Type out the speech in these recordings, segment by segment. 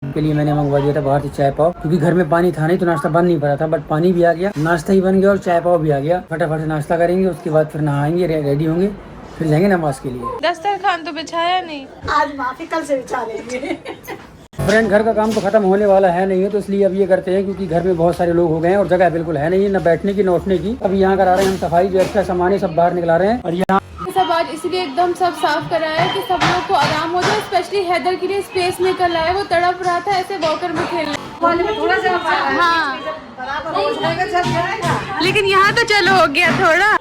के लिए मैंने मंगवा दिया था बाहर से चाय पाव, क्योंकि घर में पानी था नहीं तो नाश्ता बन नहीं पा रहा था, बट पानी भी आ गया, नाश्ता ही बन गया और चाय पाव भी आ गया। फटाफट से नाश्ता करेंगे, उसके बाद फिर नहाएंगे, रेडी होंगे, फिर जाएंगे नमाज के लिए। दस्तरखान तो बिछाया नहीं आज माफी, कल से बिछा लेंगे। फ्रेंड, घर का काम तो खत्म होने वाला है नहीं है, तो इसलिए अब ये करते हैं, क्योंकि घर में बहुत सारे लोग हो गए हैं और जगह बिल्कुल है नहीं, न बैठने की न उठने की। अब यहाँ करा रहे हैं हम सफाई, जो एक्स्ट्रा सामान है सब बाहर निकला रहे हैं। और यहाँ सब आज इसलिए एकदम सब साफ कराया है कि सब लोग को आराम हो जाए, स्पेशली हैदर के लिए स्पेस निकल आया, वो तड़प रहा था ऐसे वॉकर में खेलने। हाँ, लेकिन यहाँ तो चलो हो गया, थोड़ा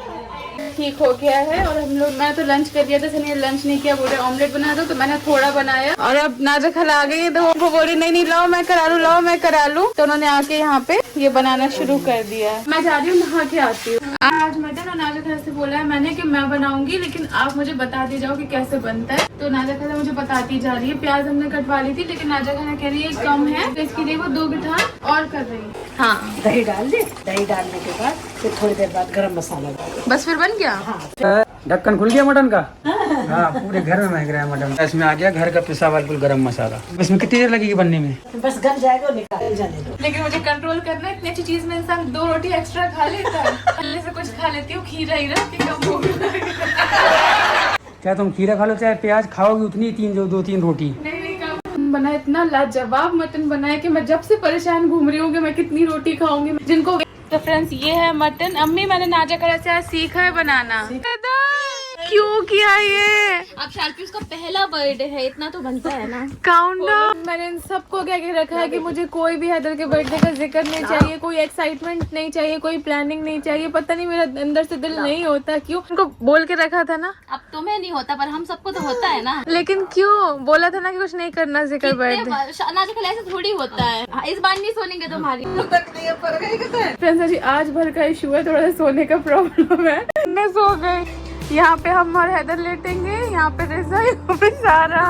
ठीक हो गया है। और हम लोग, मैं तो लंच कर दिया था, सनी लंच नहीं किया, बोले ऑमलेट बना दो, तो मैंने थोड़ा बनाया। और अब नाजा खला आ गई है, तो वो बोली नहीं लाओ मैं करा लूँ, लाओ मैं करा लूँ, तो उन्होंने आके यहाँ पे ये बनाना शुरू कर दिया। मैं जा रही हूँ, नहा के आती हूँ। आज मटन और नाजा खला से बोला है मैंने कि मैं बनाऊंगी, लेकिन आप मुझे बता दी जाओ कि कैसे बनता है। तो नाजा खला मुझे बताती जा रही है। प्याज हमने कटवा ली थी, लेकिन नाजा खला कह रही है कम है, तो इसके लिए वो 2 गिठार और कर रही है। हाँ, दही डाल दे, दही डालने के बाद फिर थोड़ी देर बाद गरम मसाला डाल, बस फिर बन गया। ढक्कन खुल गया मटन का। हाँ, पूरे घर में महक रहा है मटन। इसमें आ गया घर का पिसा हुआ बिल्कुल गरम मसाला। इसमें कितनी देर लगेगी बनने में? बस गल जाएगा, निकाल जाने दो। लेकिन मुझे कंट्रोल करना है, इतनी अच्छी चीज में इंसान 2 रोटी एक्स्ट्रा खा लेता है। पहले से कुछ खा लेती हूँ, खीरा ही रहती चाहे तुम खीरा खा लो चाहे प्याज खाओगी, उतनी 2-3 रोटी। नहीं, बना इतना लाजवाब मटन बना है कि मैं जब से परेशान घूम रही हूँ कि मैं कितनी रोटी खाऊंगी जिनको। तो फ्रेंड्स, ये है मटन। अम्मी, मैंने नाजा खला से आज सीखा है बनाना। क्यों किया ये? अब शार्पी उसका पहला बर्थडे है, इतना तो बनता है ना। Count down. मैंने इन सबको क्या कह रखा है कि मुझे कोई भी हैदर के बर्थडे का जिक्र नहीं चाहिए, कोई एक्साइटमेंट नहीं चाहिए, कोई प्लानिंग नहीं चाहिए। पता नहीं मेरा अंदर से दिल नहीं होता क्यों। उनको बोल के रखा था ना। अब तुम्हें नहीं होता पर हम सबको तो होता है ना। लेकिन क्यों बोला था ना कि कुछ नहीं करना जिक्र बर्थडे। नाजा खला ऐसे थोड़ी होता है। इस बार नहीं सोनेंगे तुम्हारी। फ्रेंड्स, आज भर का इशू है, थोड़ा सा सोने का प्रॉब्लम है। मैं सो गई। यहाँ पे हम और हैदर लेटेंगे, यहाँ पे रिजा, यहाँ पे सारा।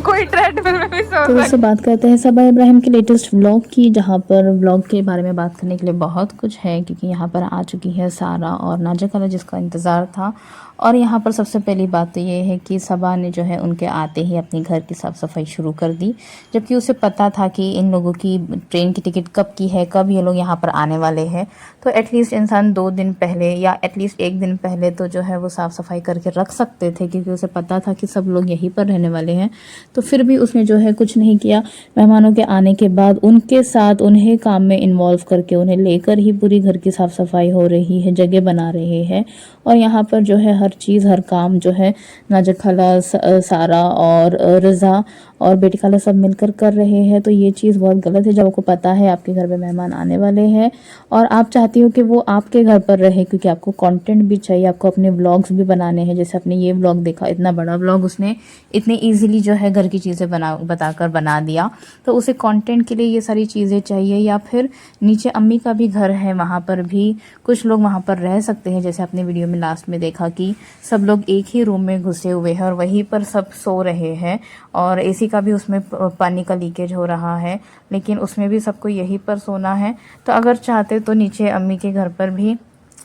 कोई ट्रेडमिल में भी सो। तो उससे बात करते हैं सबा इब्राहिम के लेटेस्ट व्लॉग की, जहाँ पर व्लॉग के बारे में बात करने के लिए बहुत कुछ है, क्योंकि यहाँ पर आ चुकी है सारा और नाजा खला, जिसका इंतज़ार था। और यहाँ पर सबसे पहली बात तो ये है कि सबा ने जो है उनके आते ही अपने घर की साफ़ सफाई शुरू कर दी, जबकि उसे पता था कि इन लोगों की ट्रेन की टिकट कब की है, कब ये लोग यहाँ पर आने वाले हैं। तो एटलीस्ट इंसान 2 दिन पहले या एटलीस्ट 1 दिन पहले तो जो है वो साफ़ सफाई करके रख सकते थे, क्योंकि उसे पता था कि सब लोग यहीं पर रहने वाले हैं। तो फिर भी उसने जो है कुछ नहीं किया। मेहमानों के आने के बाद उनके साथ उन्हें काम में इन्वॉल्व करके उन्हें लेकर ही पूरी घर की साफ़ सफाई हो रही है, जगह बना रहे हैं। और यहाँ पर जो है हर चीज़, हर काम जो है नाजा खला, सारा और रज़ा और बेटी खाला सब मिलकर कर रहे हैं। तो ये चीज़ बहुत गलत है। जब आपको पता है आपके घर पे मेहमान आने वाले हैं और आप चाहती हो कि वो आपके घर पर रहे, क्योंकि आपको कंटेंट भी चाहिए, आपको अपने व्लॉग्स भी बनाने हैं। जैसे आपने ये व्लॉग देखा, इतना बड़ा व्लॉग उसने इतने ईजिली जो है घर की चीज़ें बताकर बना दिया। तो उसे कंटेंट के लिए ये सारी चीज़ें चाहिए। या फिर नीचे अम्मी का भी घर है, वहाँ पर भी कुछ लोग वहाँ पर रह सकते हैं। जैसे आपने वीडियो में लास्ट में देखा कि सब लोग एक ही रूम में घुसे हुए हैं और वहीं पर सब सो रहे हैं, और एसी का भी उसमें पानी का लीकेज हो रहा है, लेकिन उसमें भी सबको यहीं पर सोना है। तो अगर चाहते तो नीचे अम्मी के घर पर भी,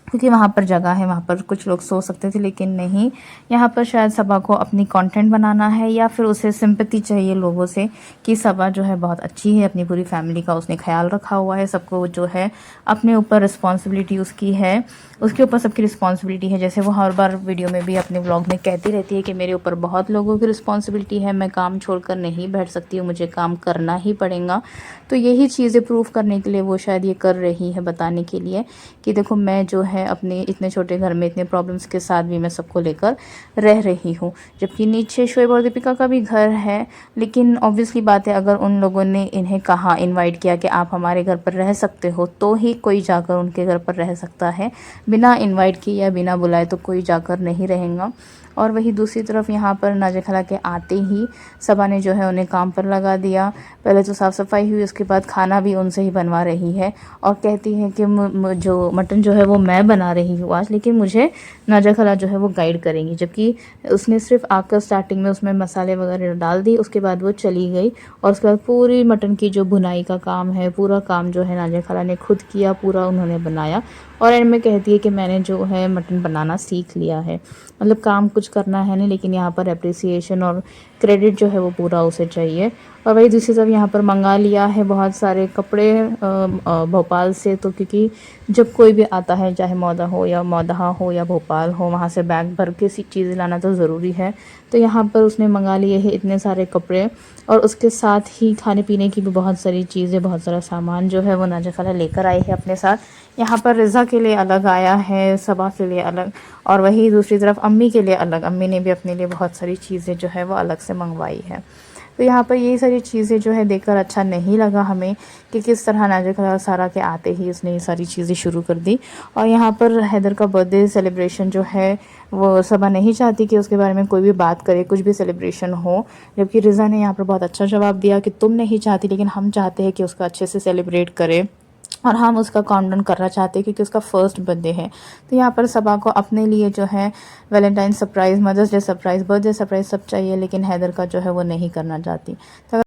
क्योंकि वहाँ पर जगह है, वहाँ पर कुछ लोग सो सकते थे, लेकिन नहीं, यहाँ पर शायद सबा को अपनी कंटेंट बनाना है, या फिर उसे सिंपैथी चाहिए लोगों से कि सबा जो है बहुत अच्छी है, अपनी पूरी फैमिली का उसने ख्याल रखा हुआ है, सबको जो है अपने ऊपर रिस्पॉन्सिबिलिटी उसकी है, उसके ऊपर सबकी रिस्पॉन्सिबिलिटी है। जैसे वो हर बार वीडियो में भी अपने व्लॉग में कहती रहती है कि मेरे ऊपर बहुत लोगों की रिस्पॉन्सिबिलिटी है, मैं काम छोड़कर नहीं बैठ सकती हूँ, मुझे काम करना ही पड़ेगा। तो यही चीज़ें प्रूव करने के लिए वो शायद ये कर रही है, बताने के लिए कि देखो मैं जो है अपने इतने छोटे घर में इतने प्रॉब्लम्स के साथ भी मैं सबको लेकर रह रही हूँ। जबकि नीचे शोएब और दीपिका का भी घर है, लेकिन ऑब्वियसली बात है, अगर उन लोगों ने इन्हें कहा, इनवाइट किया कि आप हमारे घर पर रह सकते हो, तो ही कोई जाकर उनके घर पर रह सकता है। बिना इनवाइट किए या बिना बुलाए तो कोई जाकर नहीं रहेगा। और वही दूसरी तरफ यहाँ पर नाजा खला के आते ही सबा ने जो है उन्हें काम पर लगा दिया। पहले तो साफ़ सफाई हुई, उसके बाद खाना भी उनसे ही बनवा रही है और कहती है कि जो मटन जो है वो मैं बना रही हूँ आज, लेकिन मुझे नाजा खला जो है वो गाइड करेंगी। जबकि उसने सिर्फ आकर स्टार्टिंग में उसमें मसाले वगैरह डाल दी, उसके बाद वो चली गई और उसके बाद पूरी मटन की जो भुनाई का काम है, पूरा काम जो है नाजा खला ने खुद किया, पूरा उन्होंने बनाया और एंड में कहती है कि मैंने जो है मटन बनाना सीख लिया है, मतलब काम कुछ करना है नहीं, लेकिन यहाँ पर अप्रिसिएशन और क्रेडिट जो है वो पूरा उसे चाहिए। और वही दूसरी तरफ यहाँ पर मंगा लिया है बहुत सारे कपड़े भोपाल से, तो क्योंकि जब कोई भी आता है चाहे मौदहा हो या भोपाल हो, वहाँ से बैग भर के चीज़ें लाना तो ज़रूरी है। तो यहाँ पर उसने मंगा लिए हैं इतने सारे कपड़े, और उसके साथ ही खाने पीने की भी बहुत सारी चीज़ें, बहुत सारा सामान जो है वो नाज़ा खाला लेकर आई है अपने साथ। यहाँ पर रिज़ा के लिए अलग आया है, सबा के लिए अलग, और वही दूसरी तरफ अम्मी के लिए अलग। अम्मी ने भी अपने लिए बहुत सारी चीज़ें जो है वो अलग से मंगवाई है। तो यहाँ पर ये सारी चीज़ें जो है देखकर अच्छा नहीं लगा हमें कि किस तरह नाज़ा खाला सारा के आते ही उसने ये सारी चीज़ें शुरू कर दी। और यहाँ पर हैदर का बर्थडे सेलिब्रेशन जो है वो सबा नहीं चाहती कि उसके बारे में कोई भी बात करे, कुछ भी सेलिब्रेशन हो, जबकि रिज़ा ने यहाँ पर बहुत अच्छा जवाब दिया कि तुम नहीं चाहती लेकिन हम चाहते हैं कि उसका अच्छे से सेलिब्रेट करे, और हम उसका काउंटडाउन करना चाहते हैं क्योंकि उसका फर्स्ट बर्थडे है। तो यहाँ पर सबा को अपने लिए जो है Valentine surprise, mother's day surprise, birthday surprise सब चाहिए, लेकिन हैदर का जो है वो नहीं करना चाहती। तो